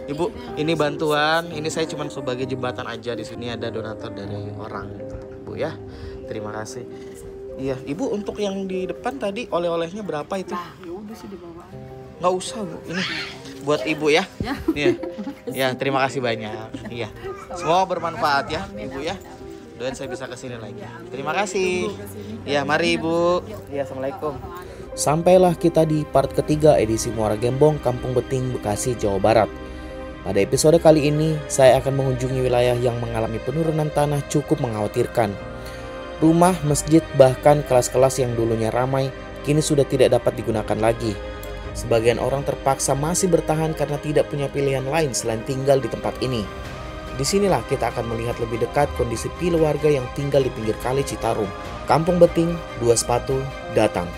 Ibu, ini bantuan. Ini saya cuma sebagai jembatan aja. Di sini ada donatur dari orang, Bu ya. Terima kasih. Iya, Ibu untuk yang di depan tadi oleh-olehnya berapa itu? Nah, ya udah sih dibawa. Nggak usah, Bu. Ini buat Ibu ya. Ya. Iya. Ya, terima kasih banyak. Iya. Semoga bermanfaat ya, Ibu ya. Doain saya bisa kesini lagi. Terima kasih. Ya, mari Ibu. Iya, Assalamualaikum. Sampailah kita di part ketiga edisi Muara Gembong, Kampung Beting, Bekasi, Jawa Barat. Pada episode kali ini, saya akan mengunjungi wilayah yang mengalami penurunan tanah cukup mengkhawatirkan. Rumah, masjid, bahkan kelas-kelas yang dulunya ramai, kini sudah tidak dapat digunakan lagi. Sebagian orang terpaksa masih bertahan karena tidak punya pilihan lain selain tinggal di tempat ini. Disinilah kita akan melihat lebih dekat kondisi warga yang tinggal di pinggir kali Citarum. Kampung Beting, Dua Sepatu, datang.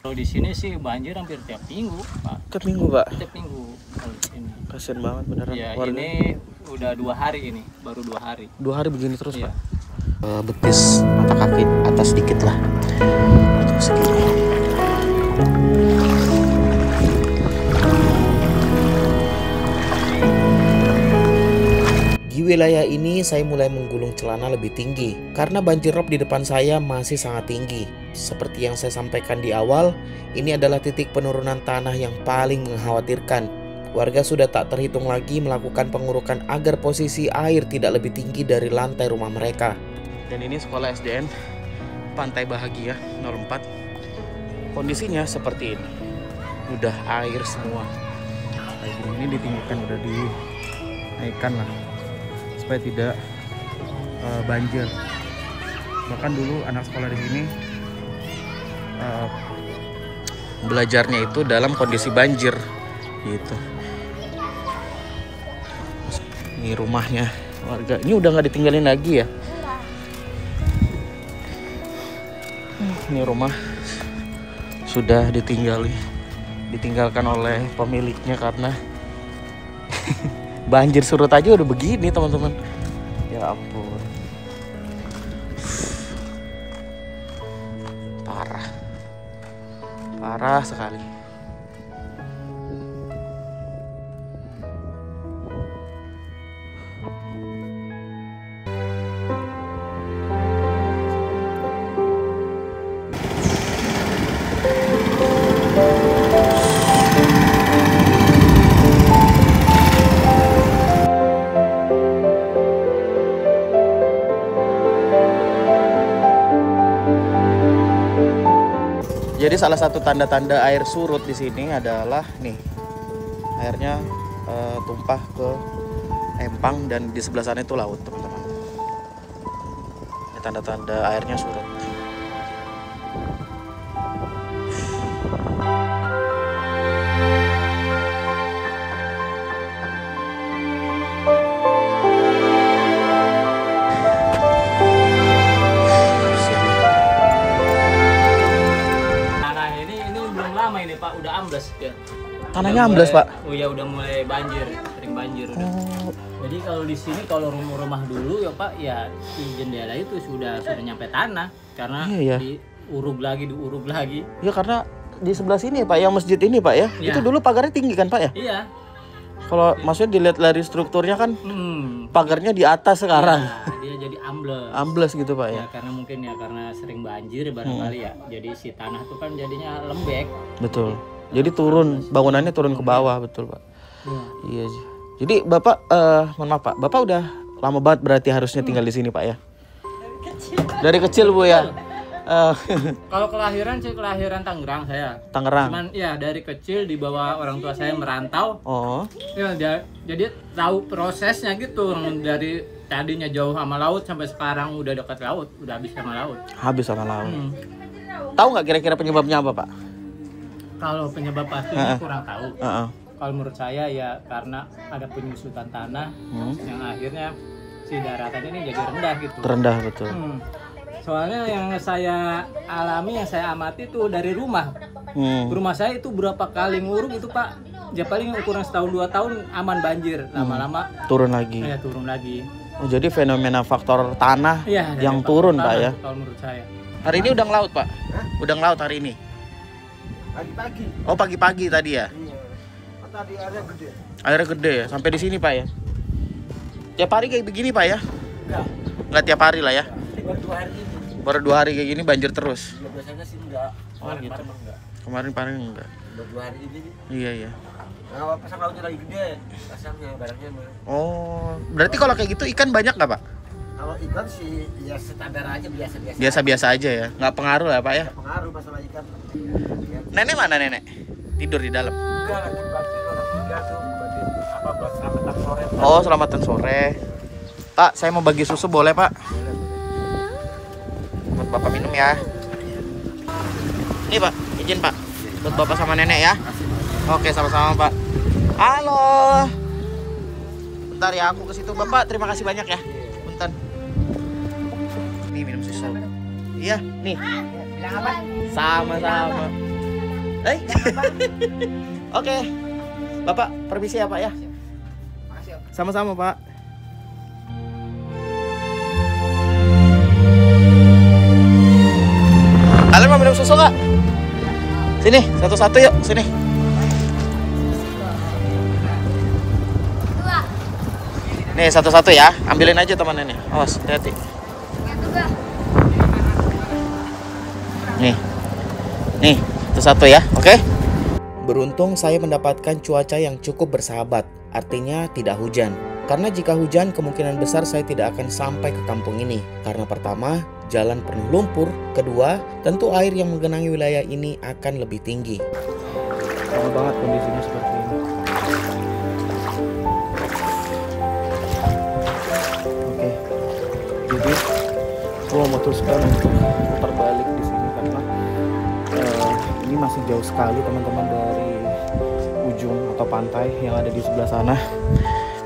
Kalau di sini sih banjir hampir tiap minggu, Pak. Tiap minggu, Pak. Tiap minggu kalau di sini. Kasian banget beneran. Ya, warga. ini udah 2 hari ini, baru 2 hari. 2 hari begini terus, Iya. Pak. Betis mata kaki atas dikit lah. Terus segini. Di wilayah ini saya mulai menggulung celana lebih tinggi karena banjir rob di depan saya masih sangat tinggi. Seperti yang saya sampaikan di awal, ini adalah titik penurunan tanah yang paling mengkhawatirkan. Warga sudah tak terhitung lagi melakukan pengurukan agar posisi air tidak lebih tinggi dari lantai rumah mereka. Dan ini sekolah SDN Pantai Bahagia 04. Kondisinya seperti ini. Udah air semua. Ini ditinggikan, udah dinaikkan lah supaya tidak banjir. Bahkan dulu anak sekolah di sini belajarnya itu dalam kondisi banjir gitu. Ini rumahnya warga. Ini udah nggak ditinggalin lagi ya. Ini rumah sudah ditinggalkan oleh pemiliknya karena banjir surut aja udah begini, teman-teman. Ya ampun. Parah sekali. Jadi salah satu tanda-tanda air surut di sini adalah nih, airnya tumpah ke empang dan di sebelah sana itu laut, teman-teman. Ini tanda-tanda airnya surut. Pak, udah ambles ya. Tanahnya ambles, Pak. Oh ya, udah mulai banjir, sering banjir udah. Oh. Jadi kalau di sini kalau rumah-rumah dulu ya Pak, ya di jendela itu sudah nyampe tanah karena Iya. diuruk lagi. Ya karena di sebelah sini Pak, yang masjid ini Pak ya. Iya. Itu dulu pagarnya tinggi kan Pak ya? Iya. Kalau maksudnya dilihat dari strukturnya kan pagarnya di atas sekarang. Ya, dia jadi ambles. Ambles gitu Pak ya. Ya karena mungkin ya karena sering banjir barangkali ya. Jadi si tanah itu kan jadinya lembek. Betul. Jadi turun, bangunannya turun ke bawah, betul Pak. Ya. Iya. Jadi Bapak, mohon maaf Pak, Bapak udah lama banget berarti harusnya tinggal di sini Pak ya? Dari kecil Bu ya? Kalau kelahiran sih kelahiran Tangerang saya. Tangerang. Cuman ya dari kecil dibawa orang tua saya merantau. Oh. Ya jadi tahu prosesnya gitu dari tadinya jauh sama laut sampai sekarang udah dekat laut, udah habis sama laut. Habis sama laut. Tahu nggak kira-kira penyebabnya apa Pak? Kalau penyebab pastinya kurang tahu. Kalau menurut saya ya karena ada penyusutan tanah yang akhirnya si daratan ini jadi rendah gitu. Terendah betul. Soalnya yang saya alami, yang saya amati itu dari rumah. Rumah saya itu berapa kali nguruk itu Pak, ya paling ukuran setahun 2 tahun aman banjir, lama-lama turun lagi. Ya turun lagi. Oh, jadi fenomena faktor tanah Iya, yang turun Pak ya. Kalau menurut saya. Hari ini udang laut Pak? Udang laut hari ini? Pagi-pagi. Oh pagi-pagi tadi ya? Iya. Tadi airnya gede. Airnya gede ya? Sampai di sini Pak ya? Tiap hari kayak begini Pak ya? Enggak. Nggak tiap hari lah ya? Baru 2 hari ini. Baru 2 hari kayak gini banjir terus? Ya, biasanya sih enggak. Oh gitu? Enggak. Kemarin enggak? Baru 2 hari ini. Iya iya. Nah, pasang lautnya lagi gede. Pasangnya barangnya. Oh, berarti kalau kayak gitu ikan banyak nggak Pak? Kalau ikan sih ya standar aja, biasa-biasa. Biasa-biasa aja ya? Nggak pengaruh ya Pak ya? Nggak pengaruh masalah ikan. Nenek mana nenek? Tidur di dalam? Enggak, lagi bantuin orang tiga tuh. Bantuin apa buat selamatan sore. Oh, selamatan sore. Pak, saya mau bagi susu boleh Pak? Buat Bapak minum ya. Ini Pak, izin Pak. Buat Bapak sama nenek ya. Oke, sama-sama Pak. Halo. Bentar ya, aku ke situ. Bapak, terima kasih banyak ya. Bentar. Nih minum susu. Iya, nih. Bilang apa? Sama-sama. Hei. Oke. Bapak, permisi ya Pak ya. Makasih, Om. Sama-sama Pak. Kalian mau minum susu nggak? Sini, satu-satu yuk, sini. Nih, satu-satu ya. Ambilin aja teman-teman nih. Awas, hati-hati. Nih. Nih, satu-satu ya, oke? Beruntung saya mendapatkan cuaca yang cukup bersahabat. Artinya tidak hujan. Karena jika hujan, kemungkinan besar saya tidak akan sampai ke kampung ini. Karena pertama, jalan penuh lumpur. Kedua, tentu air yang menggenangi wilayah ini akan lebih tinggi. Parah banget kondisinya seperti ini. Oke, jadi gue memutuskan untuk putar balik di sini karena ini masih jauh sekali teman-teman dari ujung atau pantai yang ada di sebelah sana.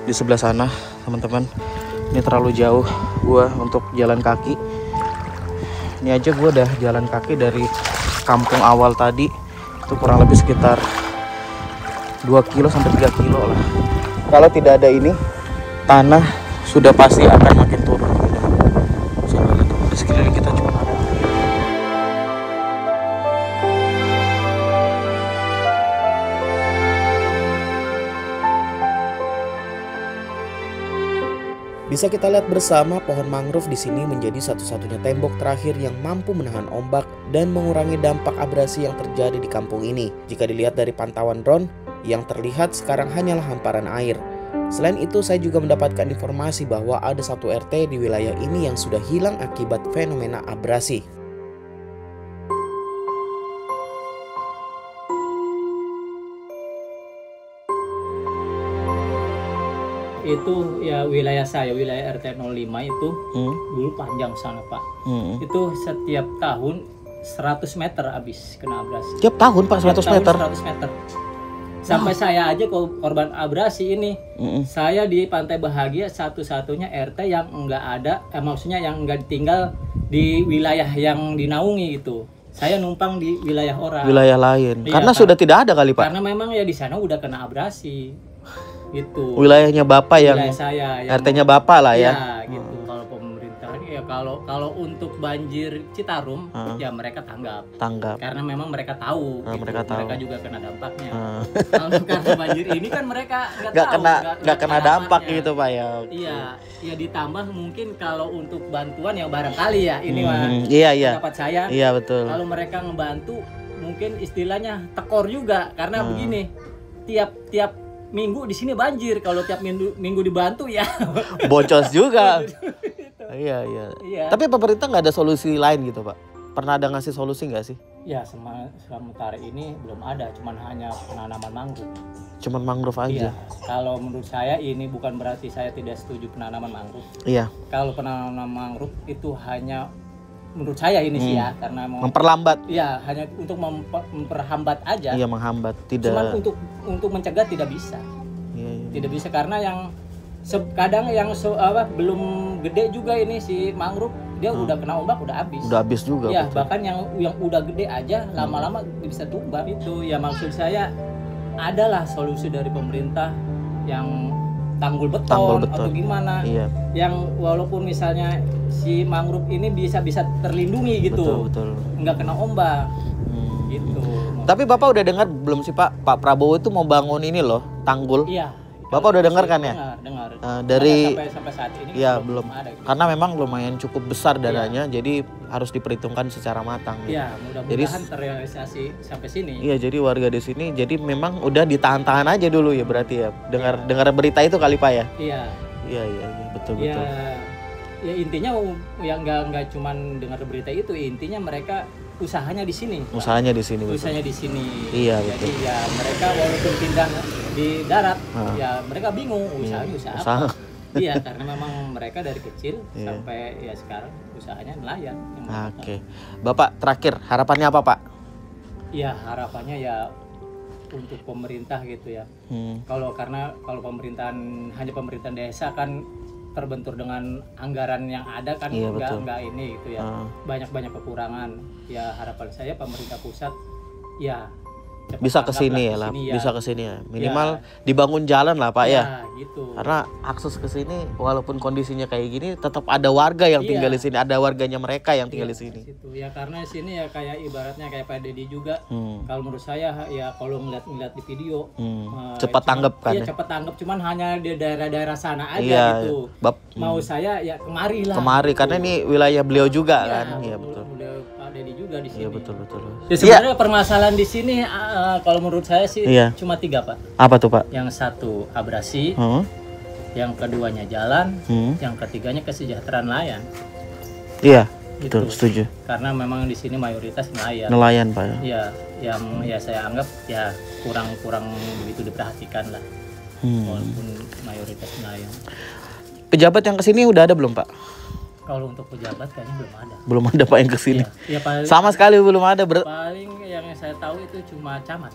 Di sebelah sana teman-teman, ini terlalu jauh gue untuk jalan kaki. Ini aja gue udah jalan kaki dari kampung awal tadi itu kurang lebih sekitar 2 kilo sampai 3 kilo lah. Kalau tidak ada ini, tanah sudah pasti akan makin turun. Saya lihat di sekeliling kita cuma ada. Bisa kita lihat bersama, pohon mangrove di sini menjadi satu-satunya tembok terakhir yang mampu menahan ombak dan mengurangi dampak abrasi yang terjadi di kampung ini. Jika dilihat dari pantauan drone, yang terlihat sekarang hanyalah hamparan air. Selain itu, saya juga mendapatkan informasi bahwa ada satu RT di wilayah ini yang sudah hilang akibat fenomena abrasi. Itu ya wilayah saya, wilayah RT 05 itu dulu panjang sana Pak. Itu setiap tahun 100 meter habis kena abrasi. Tiap tahun Pak 100 meter? 100 meter. Sampai saya aja korban abrasi ini. Saya di Pantai Bahagia satu-satunya RT yang enggak ada, maksudnya yang enggak ditinggal di wilayah yang dinaungi gitu. Saya numpang di wilayah orang. Wilayah lain. Iya, karena sudah tidak ada kali Pak. Karena memang ya di sana udah kena abrasi. Gitu. Wilayahnya Bapak yang wilayah saya yang RT-nya Bapak lah ya. Iya, gitu. Kalau pemerintahan ya kalau untuk banjir Citarum ya mereka tanggap. Karena memang mereka tahu gitu. Mereka juga kena dampaknya. Kalau karena banjir ini kan mereka nggak kena dampak gitu Pak ya. Iya, ya ditambah mungkin kalau untuk bantuan yang barangkali ya ini pendapat saya. Iya betul. Kalau mereka ngebantu mungkin istilahnya tekor juga karena begini. Tiap minggu di sini banjir, kalau tiap minggu dibantu ya bocos juga. Iya. Tapi pemerintah nggak ada solusi lain gitu Pak? Pernah ada ngasih solusi nggak sih? Ya sementara ini belum ada, cuman hanya penanaman mangrove. Cuman mangrove aja? Iya. Kalau menurut saya ini bukan berarti saya tidak setuju penanaman mangrove. Iya. Kalau penanaman mangrove itu hanya menurut saya ini sih ya, karena memperlambat. Iya, hanya untuk memperhambat aja. Iya, menghambat, tidak. Cuman untuk mencegah tidak bisa. Iya. Tidak bisa karena yang kadang yang belum gede juga ini si mangrove dia udah kena ombak udah habis. Udah habis juga. Ya, betul. bahkan yang udah gede aja lama-lama bisa tumbang itu. Ya maksud saya adalah solusi dari pemerintah yang tanggul beton atau gimana. Iya. Yang walaupun misalnya si mangrove ini bisa terlindungi gitu. Betul. Nggak kena ombak. Gitu. Tapi Bapak udah dengar belum sih Pak Prabowo itu mau bangun ini loh, tanggul? Iya. Bapak udah dengar kan ya? Dengar. Dari sampai saat ini ya belum ada. Gitu. Karena memang lumayan cukup besar dananya, jadi harus diperhitungkan secara matang. Iya, mudah-mudahan terrealisasi sampai sini. Iya, jadi warga di sini jadi memang udah ditahan-tahan aja dulu ya berarti ya. Dengar berita itu kali Pak ya? Iya. Iya, betul. Ya intinya ya nggak cuman dengar berita itu, intinya mereka usahanya di sini. Usahanya di sini. Usahanya di sini. Iya, jadi betul. ya mereka walaupun pindah di darat, ya mereka bingung usahanya usaha apa. Iya, karena memang mereka dari kecil sampai ya sekarang usahanya nelayan. Oke. Bapak terakhir harapannya apa Pak? Ya harapannya ya untuk pemerintah gitu ya. Kalau pemerintahan hanya pemerintahan desa kan terbentur dengan anggaran yang ada kan enggak ini gitu ya. Banyak kekurangan. Ya harapan saya pemerintah pusat ya bisa ke sini ya. Bisa ke sini ya. Minimal dibangun jalan lah Pak ya. Gitu. Karena akses ke sini walaupun kondisinya kayak gini tetap ada warga yang tinggal di sini, ada warganya mereka yang tinggal di sini. Ya karena di sini ya kayak ibaratnya kayak Pak Deddy juga. Kalau menurut saya ya kalau ngeliat di video cepat tanggap kan. Iya, cepat tanggap, cuman hanya di daerah-daerah sana aja gitu. Mau saya ya kemari lah. Kemari karena ini wilayah beliau juga kan. Iya betul. Pak Deddy juga di sini. Iya betul. Ya, sebenarnya permasalahan di sini kalau menurut saya sih cuma 3 Pak. Apa tuh Pak? Yang satu abrasi, yang keduanya jalan, yang ketiganya kesejahteraan nelayan. Iya, betul, setuju. Karena memang di sini mayoritas nelayan. Nelayan Pak ya. Iya, yang ya saya anggap ya kurang begitu diperhatikan lah. Walaupun mayoritas nelayan. Pejabat yang kesini udah ada belum Pak? Kalau untuk pejabat kayaknya belum ada. Belum ada Pak yang kesini. Ya, paling, sama sekali belum ada. Paling yang saya tahu itu cuma camat.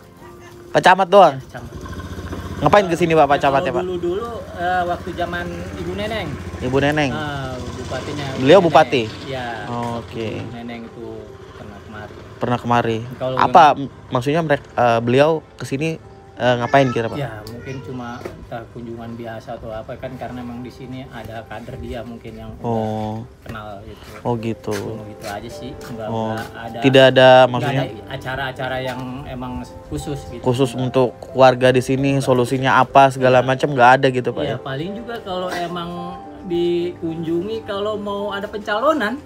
Pak Camat doang. Ya, camat. Ngapain kesini Pak Camat ya Pak? Dulu waktu zaman Ibu Neneng. Ibu Neneng. Bupatinya. Beliau bupati. Ya. Oke. Ibu Neneng itu pernah kemari. Apa maksudnya beliau kesini ngapain kira Pak? Ya mungkin cuma kunjungan biasa atau apa kan, karena memang di sini ada kader dia mungkin yang kenal gitu. Oh gitu. Gitu aja sih. Enggak ada. Tidak ada maksudnya acara-acara yang emang khusus gitu. Khusus untuk warga di sini solusinya apa segala macam nggak ada gitu Pak ya? Paling juga kalau emang dikunjungi kalau mau ada pencalonan.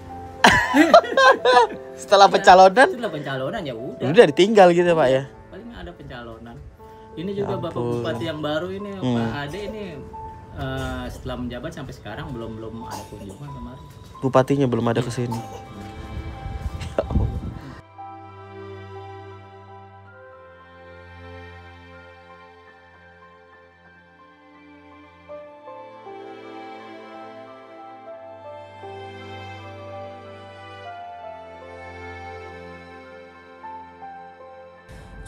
Setelah pencalonan ya udah ditinggal gitu Pak ya. Paling ada pencalonan. Ini juga Bapak Bupati yang baru ini Pak Ade ini setelah menjabat sampai sekarang belum ada kunjungan kemarin. Bupatinya belum ada kesini.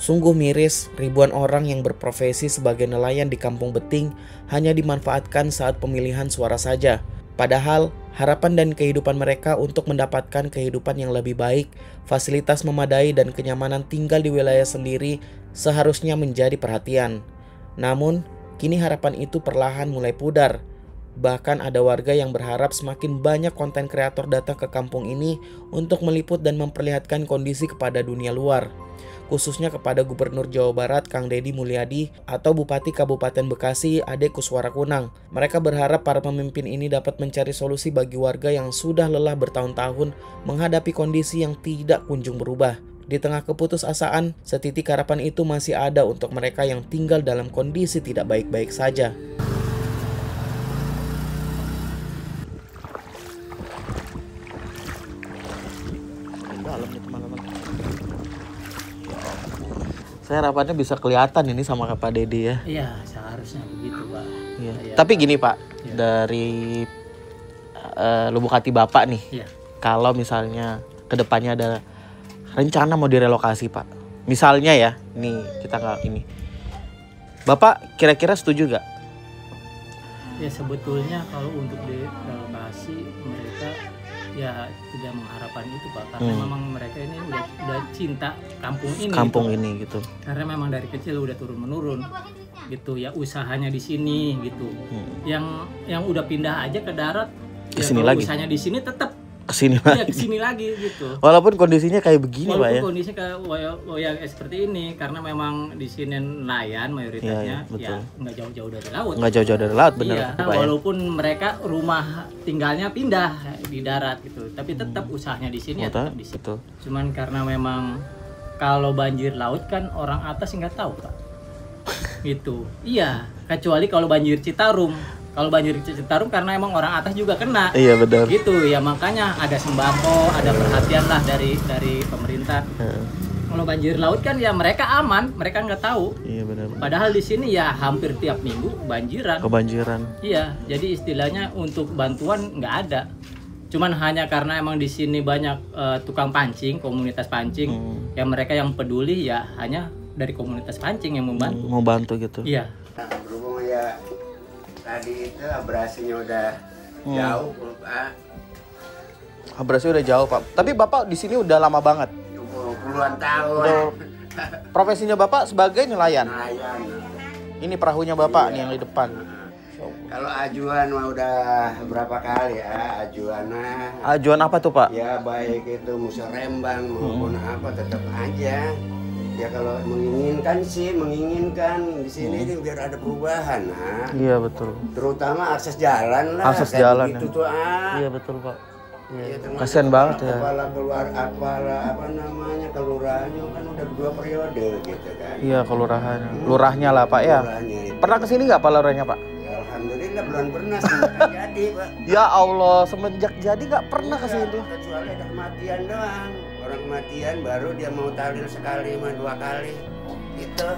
Sungguh miris, ribuan orang yang berprofesi sebagai nelayan di Kampung Beting hanya dimanfaatkan saat pemilihan suara saja. Padahal, harapan dan kehidupan mereka untuk mendapatkan kehidupan yang lebih baik, fasilitas memadai dan kenyamanan tinggal di wilayah sendiri seharusnya menjadi perhatian. Namun, kini harapan itu perlahan mulai pudar. Bahkan ada warga yang berharap semakin banyak konten kreator datang ke kampung ini untuk meliput dan memperlihatkan kondisi kepada dunia luar. Khususnya kepada Gubernur Jawa Barat Kang Deddy Mulyadi atau Bupati Kabupaten Bekasi Ade Kuswara Kunang. Mereka berharap para pemimpin ini dapat mencari solusi bagi warga yang sudah lelah bertahun-tahun menghadapi kondisi yang tidak kunjung berubah. Di tengah keputusasaan, setitik harapan itu masih ada untuk mereka yang tinggal dalam kondisi tidak baik-baik saja. Saya harapannya bisa kelihatan ini sama Pak Deddy ya. Iya, seharusnya begitu Pak. Iya. Tapi gini Pak, dari lubuk hati Bapak nih, kalau misalnya kedepannya ada rencana mau direlokasi Pak, misalnya ya, nih kita nggak ini, Bapak kira-kira setuju gak? Ya sebetulnya kalau untuk direlokasi mereka ya tidak mengharapkan itu Pak, karena memang mereka ini udah cinta kampung ini gitu. Karena memang dari kecil udah turun menurun gitu ya, usahanya di sini gitu. Yang udah pindah aja ke darat Kesini ya, lagi. usahanya di sini tetap Kesini ya lagi. kesini lagi gitu. Walaupun kondisinya kayak begini Pak ya. Walaupun kondisinya kayak seperti ini, karena memang di sini nelayan mayoritasnya, Iya, betul. ya nggak jauh-jauh dari laut. Nggak jauh-jauh dari laut, bener Iya, Pak ya. walaupun mereka rumah tinggalnya pindah di darat gitu, tapi tetap usahanya di sini ya tetap di situ. Betul. Cuman karena memang kalau banjir laut kan orang atas nggak tahu Pak. Gitu. Iya, kecuali kalau banjir Citarum. Kalau banjir Citarum karena emang orang atas juga kena. Iya benar. Gitu ya, makanya ada sembako, ada perhatian lah dari pemerintah. Kalau banjir laut kan ya mereka aman, mereka nggak tahu. Iya benar. Padahal di sini ya hampir tiap minggu banjiran. Kebanjiran. Iya, jadi istilahnya untuk bantuan nggak ada. Cuman hanya karena emang di sini banyak tukang pancing, komunitas pancing, yang mereka yang peduli ya hanya dari komunitas pancing yang membantu. Mau bantu gitu. Iya. Nah, berhubung ya tadi itu abrasinya udah jauh Pak. Abrasi udah jauh Pak. Tapi Bapak di sini udah lama banget. Puluhan tahun. Udah, profesinya Bapak sebagai nelayan. Nelayan. Ini perahunya Bapak nih yang di depan. Kalau ajuan mah udah berapa kali ya ajuannya. Ajuan apa tuh Pak? Ya baik itu musyawarah maupun apa tetap aja. Ya kalau menginginkan di sini ini biar ada perubahan. Nah. Iya betul. Terutama akses jalan lah. Akses kayak jalan begitu ya. tuh Iya betul Pak. Iya, Kasian banget ya. Kepala keluar apa namanya kelurahannya kan udah 2 periode gitu kan. Iya kelurahan. Lurahnya lah Pak ya. Kelurahannya itu. Pernah kesini nggak Pak lurahnya Pak? Ya, alhamdulillah belum pernah semenjak jadi Pak. Ya Allah semenjak jadi nggak pernah kesini. Kecuali ada kematian doang. Orang kematian baru dia mau tahlil sekali 2 kali. Itu.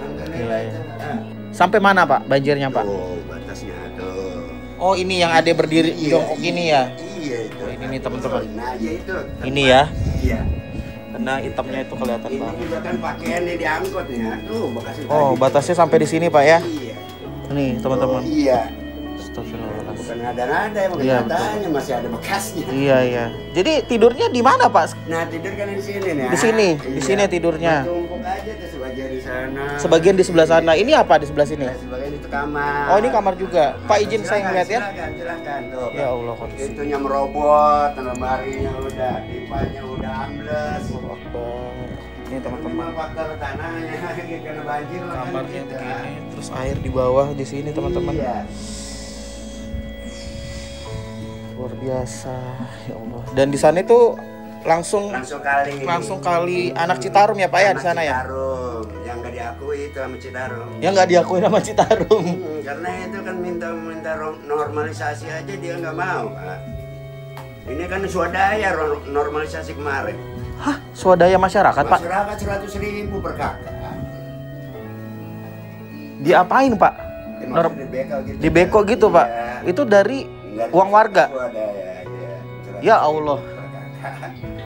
Alhamdulillah Iya, itu. iya. Sampai mana Pak banjirnya Pak? Oh, batasnya tuh. Oh ini yang ada berdiri jongkok ini ya. Iya itu. Oh, ini nih teman-teman. Nah, ya itu. Ini ya. Iya. Karena hitamnya itu kelihatan Ini banget. juga kan pakaiannya diangkutnya. Tuh, bekasnya Oh tadi. batasnya sampai di sini Pak ya. Iya. Nih teman-teman. Oh, iya. Astagfirullahaladzim. Bukan ada-ada emang Iya, kenyataannya masih ada bekasnya. Iya iya. Jadi tidurnya di mana Pak? Nah, tidur kan di sini nih. Di sini, di sini tidurnya. Tumpuk aja tuh sebagian di sana. Sebagian di sebelah sana. Ini apa di sebelah sini? Nah, sebagian itu kamar. Oh ini kamar juga. Pak izin saya ngeliat ya. Silakan tuh. Ya Allah kondisi. Itunya merobot, lemarinya udah, pipanya udah ambles. Ini teman-teman. Memang faktor tanahnya karena banjir lah kan Kamarnya gitu. begini. Terus air di bawah di sini teman-teman. Iya. Luar biasa. Ya Allah. Dan di sana itu langsung Langsung kali anak Citarum ya Pak ya di sana ya. Citarum yang nggak diakui itu sama Citarum. Yang nggak diakui nama Citarum. Karena itu kan minta normalisasi aja dia nggak mau Pak. Ini kan swadaya normalisasi kemarin. Hah, swadaya masyarakat Pak? Masyarakat 100.000 per kakak. Diapain Pak? Di beko gitu. Di beko gitu Pak? Iya. Itu dari uang warga? Swadaya, ya. Ya Allah.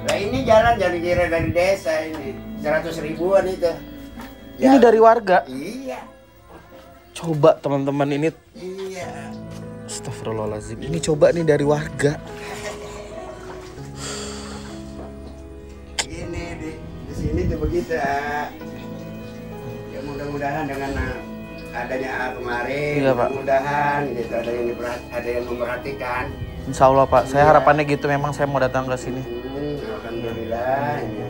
Nah ini jalan jadi kira dari desa ini 100.000-an itu. Ini dari warga? Iya. Coba teman-teman ini. Iya. Astagfirullahaladzim. Ini coba nih dari warga. Ini di sini tuh begitu. Ya mudah-mudahan dengan adanya kemarin, Iya, Pak. mudah-mudahan gitu ada yang memperhatikan. Insya Allah Pak. Saya Iya. harapannya gitu. Memang saya mau datang ke sini. Alhamdulillah. Ya.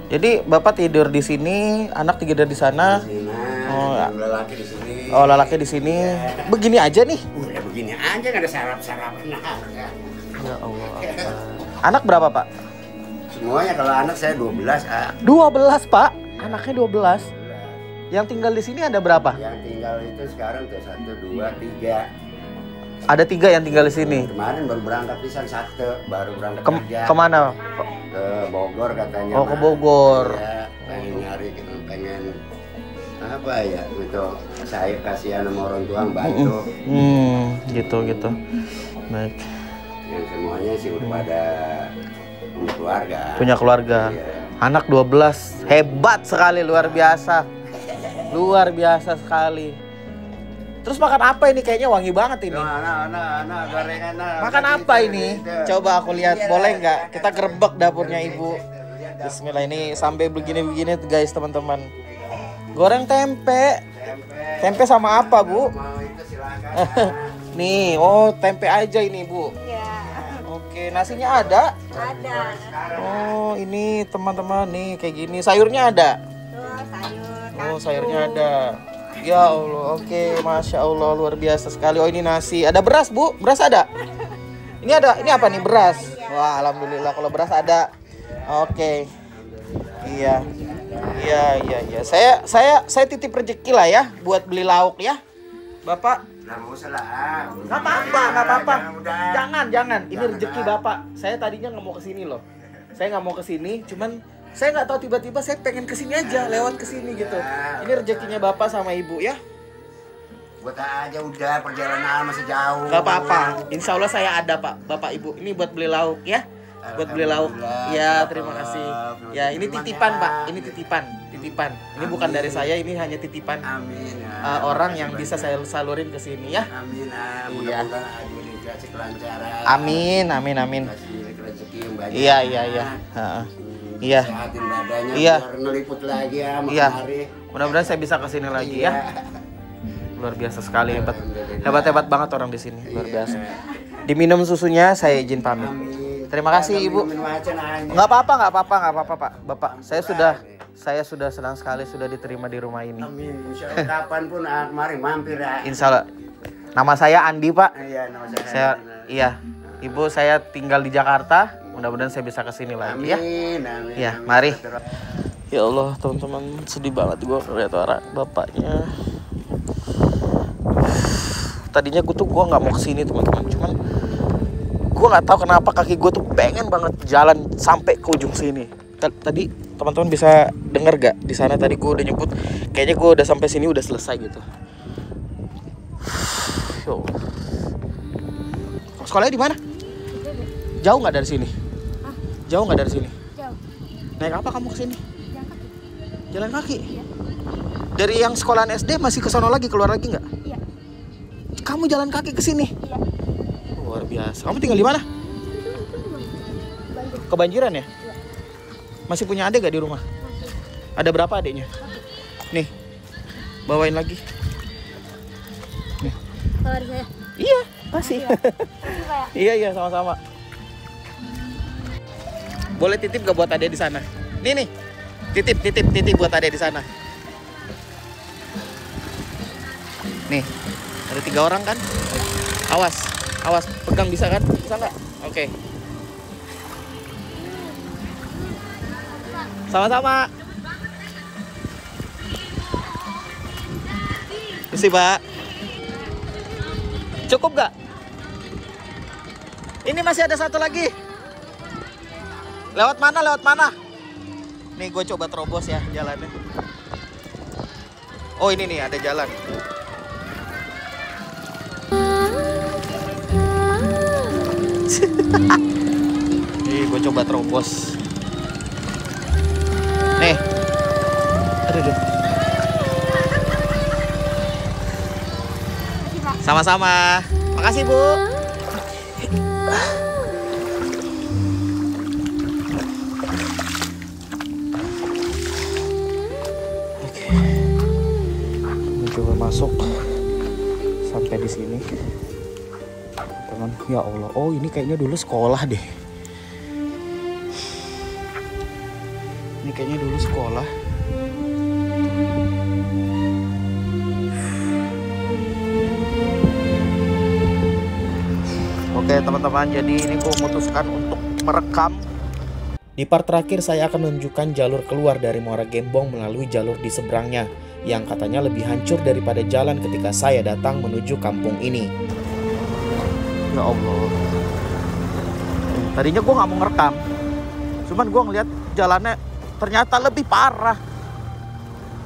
Jadi Bapak tidur di sini, anak tidur di sana. Di sini, Oh, ya. lelaki di sini. Oh, lelaki di sini. Iya. Begini aja nih. Udah begini aja nggak ada sarap-sarapan. Ya Allah. Anak berapa Pak? Semuanya kalau anak saya 12 12 Pak. Anaknya 12. Yang tinggal di sini ada berapa? Yang tinggal itu sekarang tuh 1, 2, 3. Ada 3 yang tinggal di sini. Kemarin baru berangkat pisan 1, baru berangkat kerja. Kemana? Ke Bogor katanya. Oh, ke Mak. Bogor. Iya, pengen nyari gitu, pengen apa ya itu saya kasihan sama orang tua bantu. Gitu. Baik. Yang semuanya sih udah pada punya keluarga. Punya keluarga. Iya. Anak 12. Hebat sekali, luar biasa. Luar biasa sekali. Terus makan apa ini? Kayaknya wangi banget ini. Nah, gorengan. Makan apa ini? Coba aku lihat, boleh nggak? Kita gerebek dapurnya ibu. Bismillah, ini sampai begini-begini guys teman-teman. Goreng tempe. Tempe sama apa bu? Mau itu silakan. Nih, oh tempe aja ini bu. Iya. Oke, nasinya ada? Ada. Oh ini teman-teman nih kayak gini. Sayurnya ada? Tuh sayur. Oh sayurnya ada. Ya Allah, oke, masya Allah luar biasa sekali. Oh ini nasi, ada beras bu? Beras ada? Ini ada, ini apa nih beras? Wah alhamdulillah kalau beras ada. Oke, iya, iya. Saya titip rezeki lah ya, buat beli lauk ya, bapak. Nggak usah lah. Nggak apa-apa. Jangan. Jangan. Ini rezeki bapak. Saya tadinya nggak mau kesini loh. Saya nggak mau kesini, cuman saya nggak tahu tiba-tiba saya pengen kesini aja, lewat kesini gitu. Ini rezekinya bapak sama ibu ya. Buat aja udah, perjalanan masih jauh. Gak apa-apa, insya Allah saya ada pak, bapak ibu. Ini buat beli lauk ya, buat beli lauk. Ya terima kasih. Ya ini titipan pak, ini titipan. Ini bukan dari saya, ini hanya titipan. Amin. Orang yang bisa saya salurin ke sini ya. Amin. Iya. Mudah-mudahan Adi dikasih kelancaran. Amin. Kasih rezeki yang banyak. Iya. Iya. Sehatin badannya Iya. biar ngeliput lagi ya Iya. hari. Mudah-mudahan saya bisa kesini lagi ya. Iya. Luar biasa sekali, hebat banget orang di sini, luar biasa. Diminum susunya, saya izin pamit. Amin. Terima kasih ibu. Minum aja nanya. Nggak apa-apa pak, bapak. Saya sudah senang sekali sudah diterima di rumah ini. Amin. Insya Allah kapan pun mari mampir ya. Insya Allah. Nama saya Andi pak. Iya, nama Saya iya. Ibu saya tinggal di Jakarta. Mudah-mudahan saya bisa kesini lagi ya. Amin. Ya, mari. Ya Allah teman-teman, sedih banget gue lihat orang bapaknya. Tadinya gue nggak mau kesini teman-teman, cuman gue nggak tahu kenapa kaki gue tuh pengen banget jalan sampai ke ujung sini. Tadi teman-teman bisa denger gak di sana tadi gue udah nyebut, kayaknya gue udah sampai sini udah selesai gitu. Yo. Sekolahnya di mana? Jauh nggak dari sini? Jauh nggak dari sini? Jauh. Naik apa kamu kesini? Jalan kaki? Iya. Dari yang sekolahan SD masih ke sono lagi, keluar lagi nggak? Iya. Kamu jalan kaki ke sini? Iya. Luar biasa. Kamu tinggal di mana? Kebanjiran ya? Iya. Masih punya adik gak di rumah? Ada berapa adiknya? Nih, bawain lagi. Nih. Kalau ada saya. Iya, masih. Iya, sama-sama. Boleh titip gak buat adik di sana? Nih, titip buat adik di sana. Nih, ada 3 orang kan? Awas, pegang bisa kan? Bisa nggak? Oke. Sama-sama. Misi Pak. Cukup nggak? Ini masih ada satu lagi. Lewat mana? Nih gue coba terobos ya jalannya. Oh ini nih ada jalan. Nih gue coba terobos. Nih. Aduh. Sama-sama. Makasih Bu. Oke. Coba masuk sampai di sini. Teman, ya Allah. Oh, ini kayaknya dulu sekolah deh. Ini kayaknya dulu sekolah. Oke teman-teman, jadi ini gue memutuskan untuk merekam. Di part terakhir saya akan menunjukkan jalur keluar dari Muara Gembong melalui jalur di seberangnya, yang katanya lebih hancur daripada jalan ketika saya datang menuju kampung ini. Ya Allah. Tadinya gue gak mau ngerekam, cuman gue ngeliat jalannya ternyata lebih parah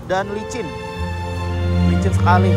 dan licin sekali.